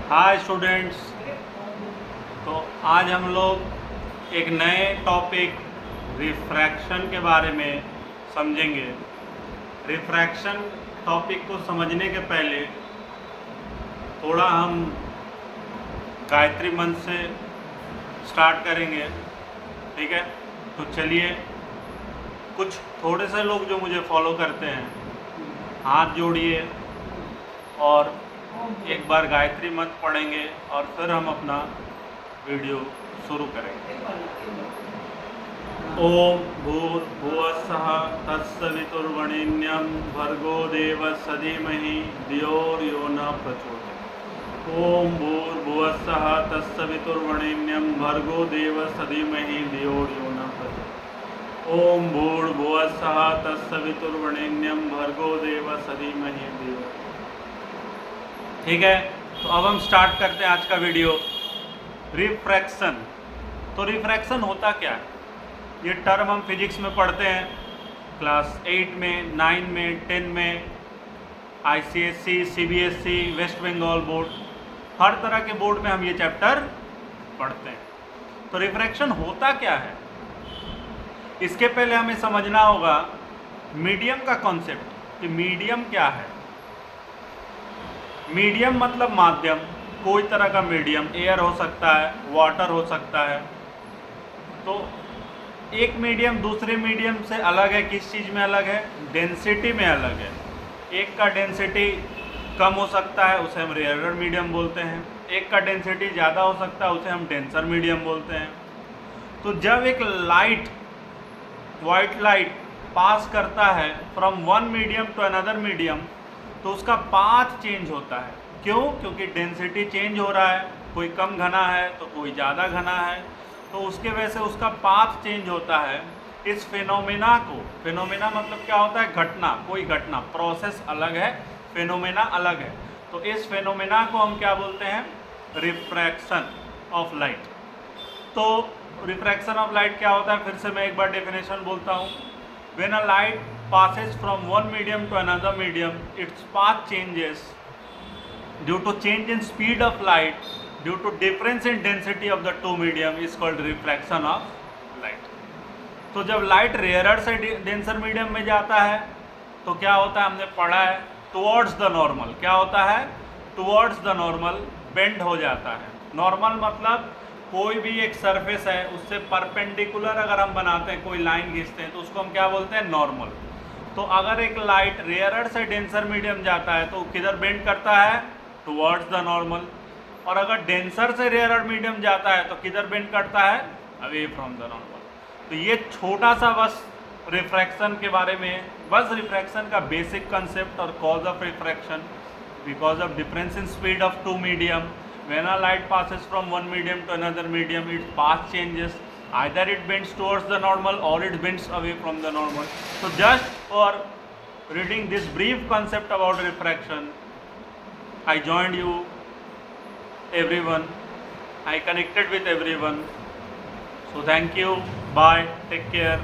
Hi students. तो आज हम लोग एक नए टॉपिक रिफ्रैक्शन के बारे में समझेंगे। रिफ्रैक्शन टॉपिक को समझने के पहले थोड़ा हम गायत्री मंत्र से स्टार्ट करेंगे, ठीक है? तो चलिए, कुछ थोड़े से लोग जो मुझे फॉलो करते हैं हाथ जोड़िए और एक बार गायत्री मंत्र पढ़ेंगे और फिर हम अपना वीडियो शुरू करेंगे। ओम भूर्भुवस्सुः तत्सवितुर्वरेण्यं भर्गो देवस्य धीमहि धियो यो न प्रचोदयात्। ओम भूर्भुवस्सुः तत्सवितुर्वरेण्यं भर्गो देवस्य धीमहि धियो यो न प्रचोदयात्। ओम भूर्भुवस्सुः तत्सवितुर्वरेण्यं भर्गो देवस्य धीमहि धियो। ठीक है, तो अब हम स्टार्ट करते हैं आज का वीडियो। रिफ्रैक्शन। तो रिफ्रैक्शन होता क्या है? ये टर्म हम फिजिक्स में पढ़ते हैं, क्लास 8 में, 9 में, 10 में, ICSE, CBSE, West Bengal board, हर तरह के बोर्ड में हम ये चैप्टर पढ़ते हैं। तो रिफ्रैक्शन होता क्या है, इसके पहले हमें समझना होगा मीडियम का कॉन्सेप्ट कि मीडियम क्या है। मीडियम मतलब माध्यम, कोई तरह का मीडियम, एयर हो सकता है, वाटर हो सकता है। तो एक मीडियम दूसरे मीडियम से अलग है, किस चीज़ में अलग है? डेंसिटी में अलग है। एक का डेंसिटी कम हो सकता है, उसे हम रेयरर मीडियम बोलते हैं। एक का डेंसिटी ज़्यादा हो सकता है, उसे हम डेंसर मीडियम बोलते हैं। तो जब एक लाइट, वाइट लाइट पास करता है from one medium to another medium, तो उसका पाथ चेंज होता है। क्यों? क्योंकि डेंसिटी चेंज हो रहा है, कोई कम घना है तो कोई ज़्यादा घना है, तो उसके वजह से उसका पाथ चेंज होता है। इस फिनोमेना को, फिनोमेना मतलब क्या होता है? घटना, कोई घटना, प्रोसेस अलग है, फिनोमेना अलग है। तो इस फिनोमेना को हम क्या बोलते हैं? Refraction of light. तो रिफ्रैक्शन ऑफ लाइट क्या होता है? फिर से मैं एक बार डेफिनेशन बोलता हूँ। When a light passes from one medium to another medium, its path changes due to change in speed of light due to difference in density of the two medium is called refraction of light. तो जब light rarer से denser medium में जाता है तो क्या होता है? हमने पढ़ा है टुवर्ड्स द नॉर्मल। क्या होता है? टुवर्ड्स द नॉर्मल, बेंड हो जाता है। नॉर्मल मतलब कोई भी एक सरफेस है उससे परपेंडिकुलर अगर हम बनाते हैं, कोई लाइन खींचते हैं, तो उसको हम क्या बोलते हैं? नॉर्मल। तो अगर एक लाइट रेयरर से डेंसर मीडियम जाता है तो किधर बेंड करता है? Towards the normal. और अगर डेंसर से रेयरर मीडियम जाता है तो किधर बेंड करता है? Away from the normal. तो ये छोटा सा बस रिफ्रैक्शन के बारे में, बस रिफ्रैक्शन का बेसिक कंसेप्ट और cause of refraction. Because of difference in speed of two medium, when a light passes from one medium to another medium, its path changes. Either it bends towards the normal or it bends away from the normal. So just for reading this brief concept about refraction, I joined you everyone, I connected with everyone. So thank you, bye, take care.